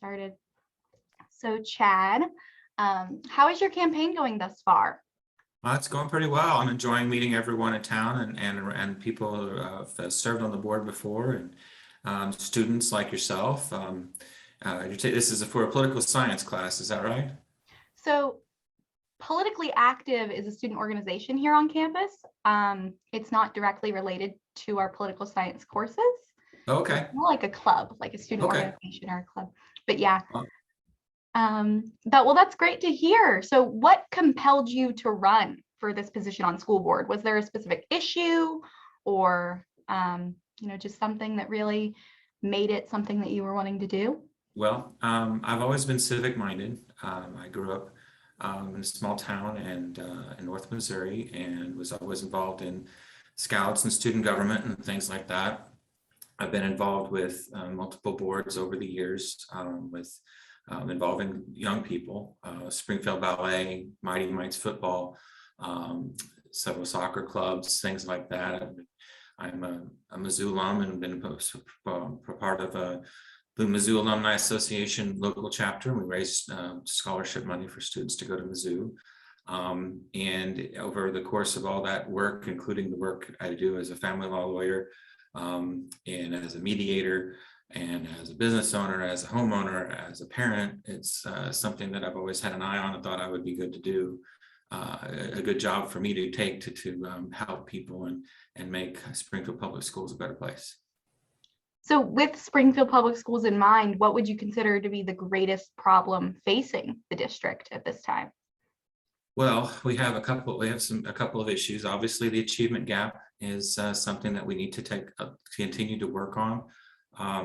started. So Chad, how is your campaign going thus far? It's going pretty well. I'm enjoying meeting everyone in town and people who have served on the board before, and students like yourself. This is for a political science class, is that right? So Politically Active is a student organization here on campus. It's not directly related to our political science courses. Okay. It's more like a club, like a student Okay. organization or a club. But yeah. Well, That's great to hear. So what compelled you to run for this position on school board? Was there a specific issue or, just something that really made it something that you were wanting to do? Well, I've always been civic minded. I grew up in a small town and in North Missouri, and was always involved in scouts and student government and things like that. I've been involved with multiple boards over the years involving young people, Springfield Ballet, Mighty Mites football, several soccer clubs, things like that. I'm a Mizzou alum and been a part of the Mizzou Alumni Association local chapter. We raise scholarship money for students to go to Mizzou. And over the course of all that work, including the work I do as a family law lawyer, and as a mediator, and as a business owner, as a homeowner, as a parent, it's something that I've always had an eye on and thought I would be good to do, a good job for me to take to help people and make Springfield Public Schools a better place. So with Springfield Public Schools in mind, what would you consider to be the greatest problem facing the district at this time? Well, we have a couple of issues. Obviously, the achievement gap is something that we need to continue to work on.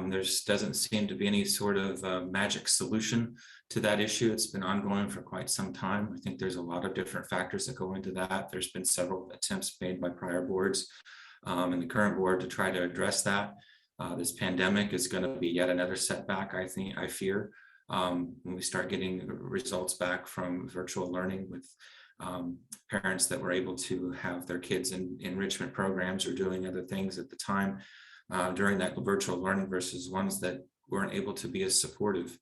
There doesn't seem to be any sort of magic solution to that issue. It's been ongoing for quite some time. I think there's a lot of different factors that go into that. There's been several attempts made by prior boards and the current board to try to address that. This pandemic is going to be yet another setback, I fear. When we start getting results back from virtual learning with parents that were able to have their kids in enrichment programs or doing other things at the time during that virtual learning versus ones that weren't able to be as supportive.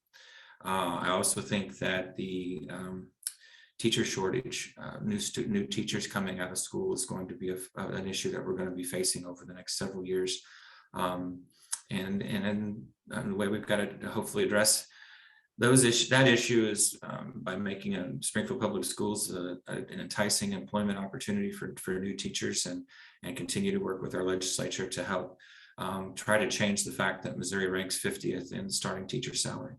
I also think that the teacher shortage, new teachers coming out of school is going to be an issue that we're going to be facing over the next several years. And the way we've got to hopefully address that issue is by making Springfield Public Schools an enticing employment opportunity for new teachers, and continue to work with our legislature to help try to change the fact that Missouri ranks 50th in starting teacher salary.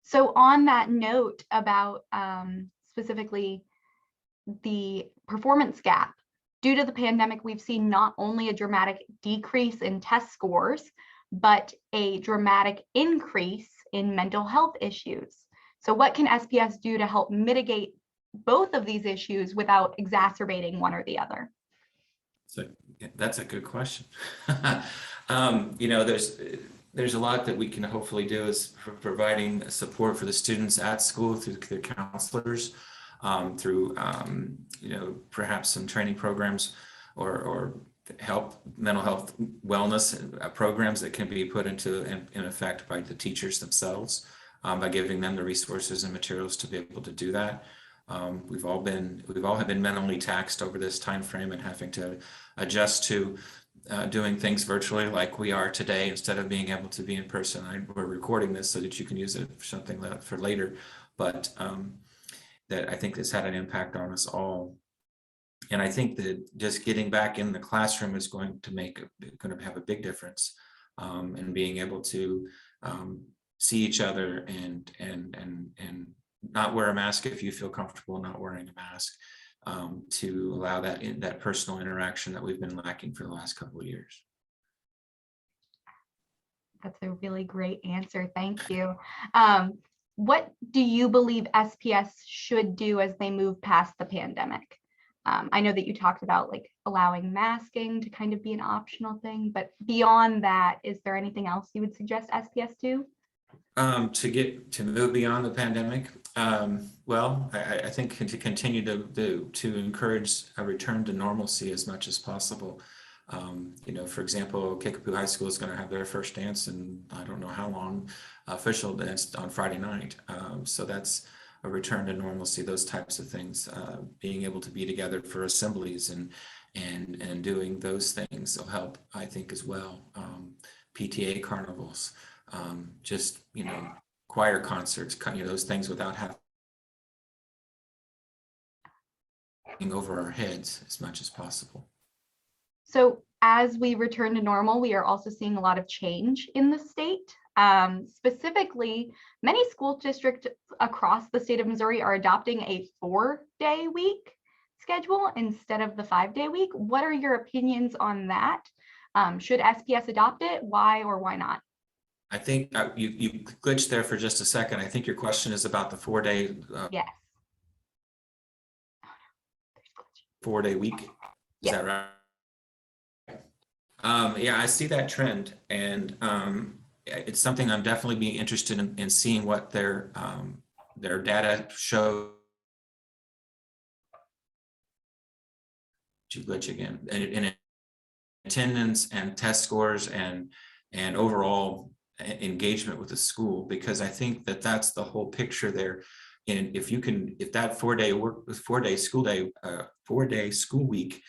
So on that note about specifically the performance gap, due to the pandemic, we've seen not only a dramatic decrease in test scores, but a dramatic increase in mental health issues. So what can SPS do to help mitigate both of these issues without exacerbating one or the other? So that's a good question. There's a lot that we can hopefully do as providing support for the students at school through their counselors, through perhaps some training programs or mental health wellness programs that can be put into in effect by the teachers themselves, by giving them the resources and materials to be able to do that. We've all have been mentally taxed over this time frame and having to adjust to doing things virtually like we are today instead of being able to be in person. We're recording this so that you can use it for something for later, but that I think has had an impact on us all. And I think that just getting back in the classroom is going to have a big difference, and being able to see each other and not wear a mask if you feel comfortable not wearing a mask, to allow that personal interaction that we've been lacking for the last couple of years. That's a really great answer. Thank you. What do you believe SPS should do as they move past the pandemic? I know that you talked about like allowing masking to kind of be an optional thing, but beyond that, is there anything else you would suggest SPS do? To move beyond the pandemic, well, I think to continue to encourage a return to normalcy as much as possible. You know, for example, Kickapoo High School is going to have their first dance in I don't know how long, official dance on Friday night. So that's a return to normalcy, those types of things, being able to be together for assemblies and doing those things will help, I think, as well. PTA carnivals, just, you know, choir concerts, you know, those things without having over our heads as much as possible. So as we return to normal, we are also seeing a lot of change in the state. Specifically, many school districts across the state of Missouri are adopting a 4-day week schedule instead of the 5-day week. What are your opinions on that? Should SPS adopt it? Why or why not? I think you glitched there for just a second. I think your question is about the 4-day Yes. 4-day week. Is Yes. that right? Yeah, I see that trend, and it's something I'm definitely being interested in seeing what their data show. You glitch again, and in attendance and test scores and overall engagement with the school, because I think that that's the whole picture there. And if that 4-day school week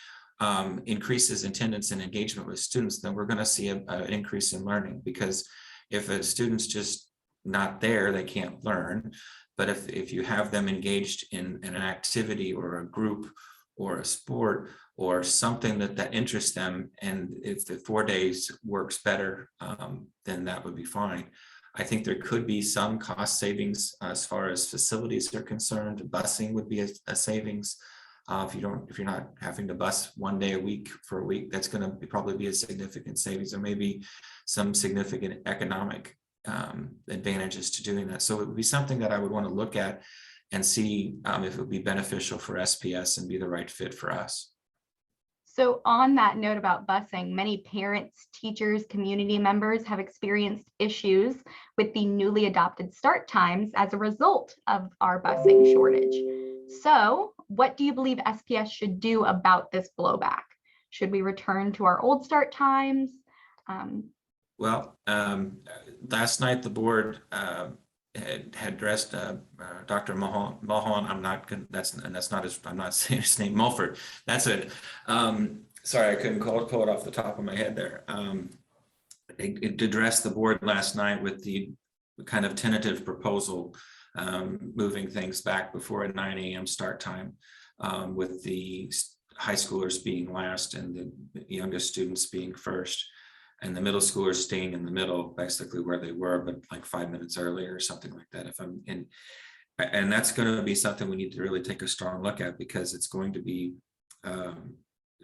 increases attendance and engagement with students, then we're going to see an increase in learning, because if a student's just not there, they can't learn. But if you have them engaged in an activity or a group or a sport or something that interests them, and if the 4 days works better, then that would be fine. I think there could be some cost savings as far as facilities are concerned. Busing would be a savings. If you're not having to bus 1 day a week for a week, that's going to probably be a significant savings. There may be some significant economic advantages to doing that. So it would be something that I would want to look at and see if it would be beneficial for SPS and be the right fit for us. So on that note about busing, many parents, teachers, community members have experienced issues with the newly adopted start times as a result of our busing shortage. So what do you believe SPS should do about this blowback? Should we return to our old start times? Well, last night the board had addressed Dr. Mulholland. I'm not saying his name, Mulford. That's it. Sorry, I couldn't pull it off the top of my head there. It addressed the board last night with the kind of tentative proposal, moving things back before a 9 a.m. start time, with the high schoolers being last and the youngest students being first, and the middle schoolers staying in the middle, basically where they were, but like 5 minutes earlier or something like that. And that's going to be something we need to really take a strong look at, because it's going to be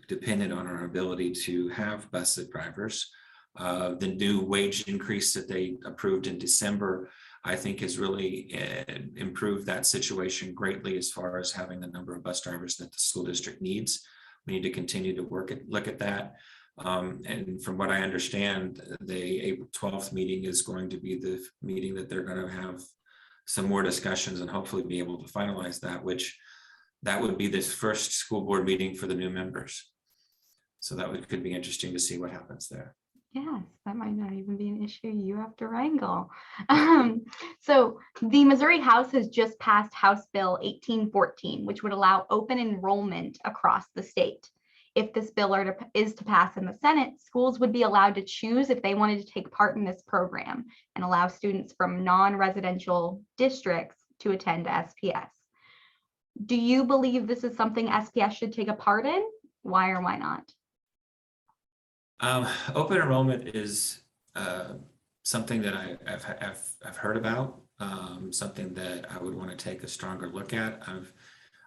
dependent on our ability to have bused drivers. The new wage increase that they approved in December, I think, has really improved that situation greatly as far as having the number of bus drivers that the school district needs. We need to continue to look at that. And from what I understand, the April 12th meeting is going to be the meeting that they're going to have some more discussions and hopefully be able to finalize that would be this first school board meeting for the new members. So could be interesting to see what happens there. Yes, that might not even be an issue you have to wrangle. So the Missouri House has just passed House Bill 1814, which would allow open enrollment across the state. If this bill is to pass in the Senate, schools would be allowed to choose if they wanted to take part in this program and allow students from non-residential districts to attend SPS. Do you believe this is something SPS should take a part in? Why or why not? Open enrollment is something that I've heard about, something that I would want to take a stronger look at.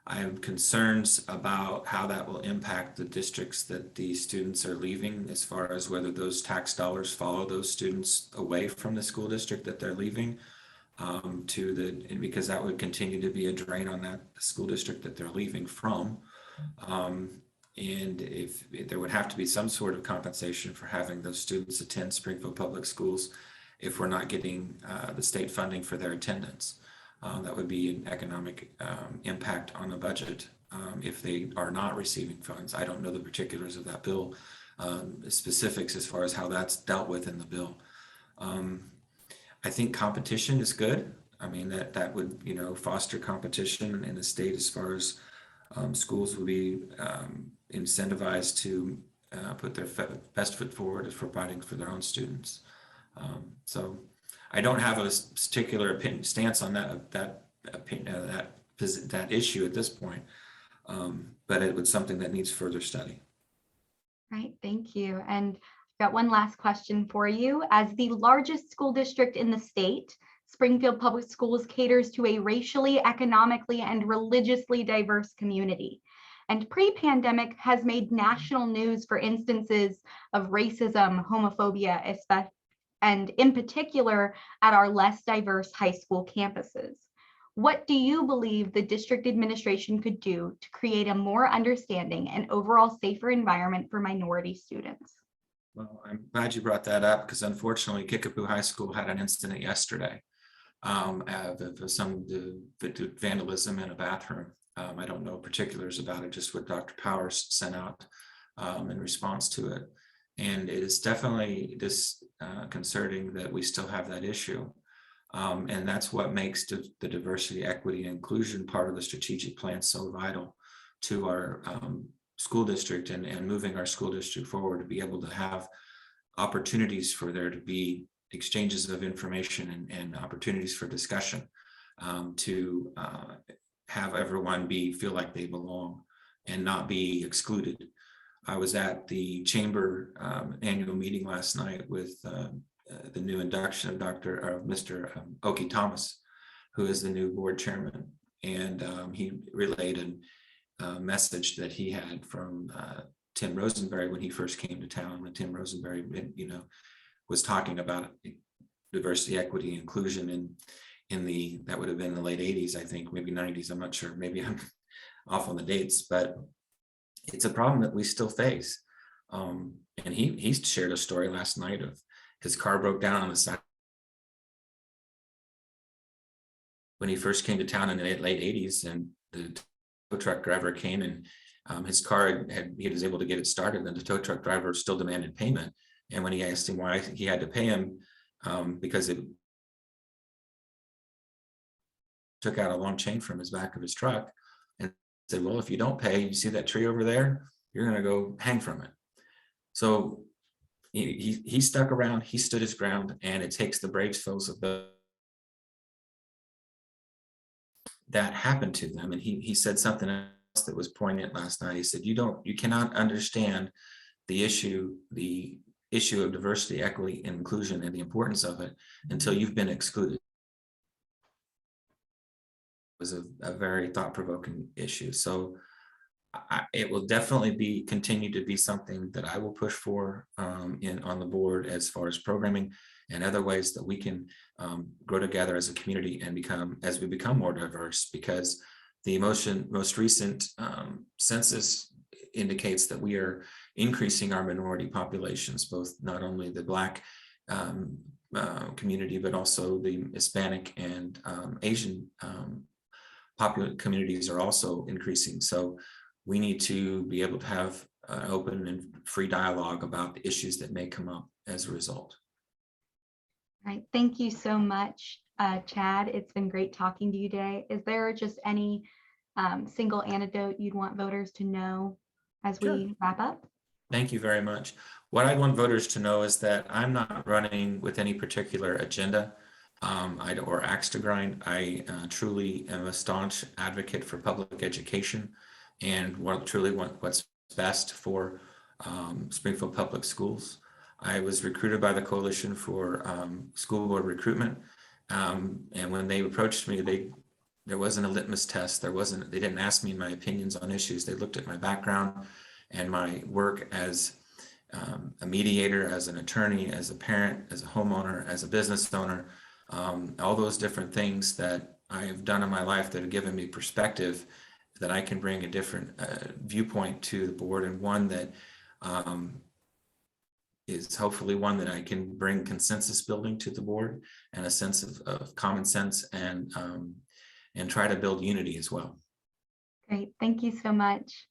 I have concerns about how that will impact the districts that the students are leaving, as far as whether those tax dollars follow those students away from the school district that they're leaving, because that would continue to be a drain on that school district that they're leaving from. And if there would have to be some sort of compensation for having those students attend Springfield Public Schools if we're not getting the state funding for their attendance. That would be an economic impact on the budget if they are not receiving funds. I don't know the particulars of that bill. specifics as far as how that's dealt with in the bill. I think competition is good. I mean, that would, foster competition in the state as far as schools will be incentivized to put their best foot forward as providing for their own students. So I don't have a particular stance on that issue at this point, but it was something that needs further study. Right, thank you. And I've got one last question for you. As the largest school district in the state, Springfield Public Schools caters to a racially, economically, and religiously diverse community. And pre-pandemic has made national news for instances of racism, homophobia, and in particular at our less diverse high school campuses. What do you believe the district administration could do to create a more understanding and overall safer environment for minority students? Well, I'm glad you brought that up, because unfortunately Kickapoo High School had an incident yesterday of some vandalism in a bathroom. I don't know particulars about it, just what Dr. Powers sent out in response to it. And it is definitely disconcerting that we still have that issue. And that's what makes the diversity, equity, and inclusion part of the strategic plan so vital to our school district and moving our school district forward, to be able to have opportunities for there to be exchanges of information and opportunities for discussion, to have everyone feel like they belong and not be excluded. I was at the chamber annual meeting last night with the new induction of Mr. Oki Thomas, who is the new board chairman, and he relayed a message that he had from Tim Rosenberry when he first came to town. When Tim Rosenberry, was talking about diversity, equity, inclusion that would have been the late 80s, I think, maybe 90s. I'm not sure. Maybe I'm off on the dates, but it's a problem that we still face. And he shared a story last night of his car broke down on the side when he first came to town in the late 80s, and the tow truck driver came and his car he was able to get it started, and the tow truck driver still demanded payment. And when he asked him why he had to pay him, because it took out a long chain from his back of his truck, and said, well, if you don't pay, you see that tree over there, you're going to go hang from it. So he stuck around, he stood his ground, and it takes the brave souls of those that happened to them. And he said something else that was poignant last night. He said, you cannot understand the issue of diversity, equity, and inclusion and the importance of it until you've been excluded. It was a very thought-provoking issue. So it will definitely continue to be something that I will push for on the board, as far as programming and other ways that we can grow together as a community and as we become more diverse, because the most recent census indicates that we are increasing our minority populations, both not only the Black community, but also the Hispanic and Asian communities are also increasing. So we need to be able to have open and free dialogue about the issues that may come up as a result. All right, thank you so much, Chad. It's been great talking to you today. Is there just any single anecdote you'd want voters to know as we wrap up? Thank you very much. What I want voters to know is that I'm not running with any particular agenda or axe to grind. I truly am a staunch advocate for public education and truly want what's best for Springfield Public Schools. I was recruited by the Coalition for School Board Recruitment, and when they approached me, there wasn't a litmus test. They didn't ask me my opinions on issues. They looked at my background and my work as a mediator, as an attorney, as a parent, as a homeowner, as a business owner, all those different things that I have done in my life that have given me perspective, that I can bring a different viewpoint to the board, and one that is hopefully one that I can bring consensus building to the board and a sense of common sense, and try to build unity as well. Great, thank you so much.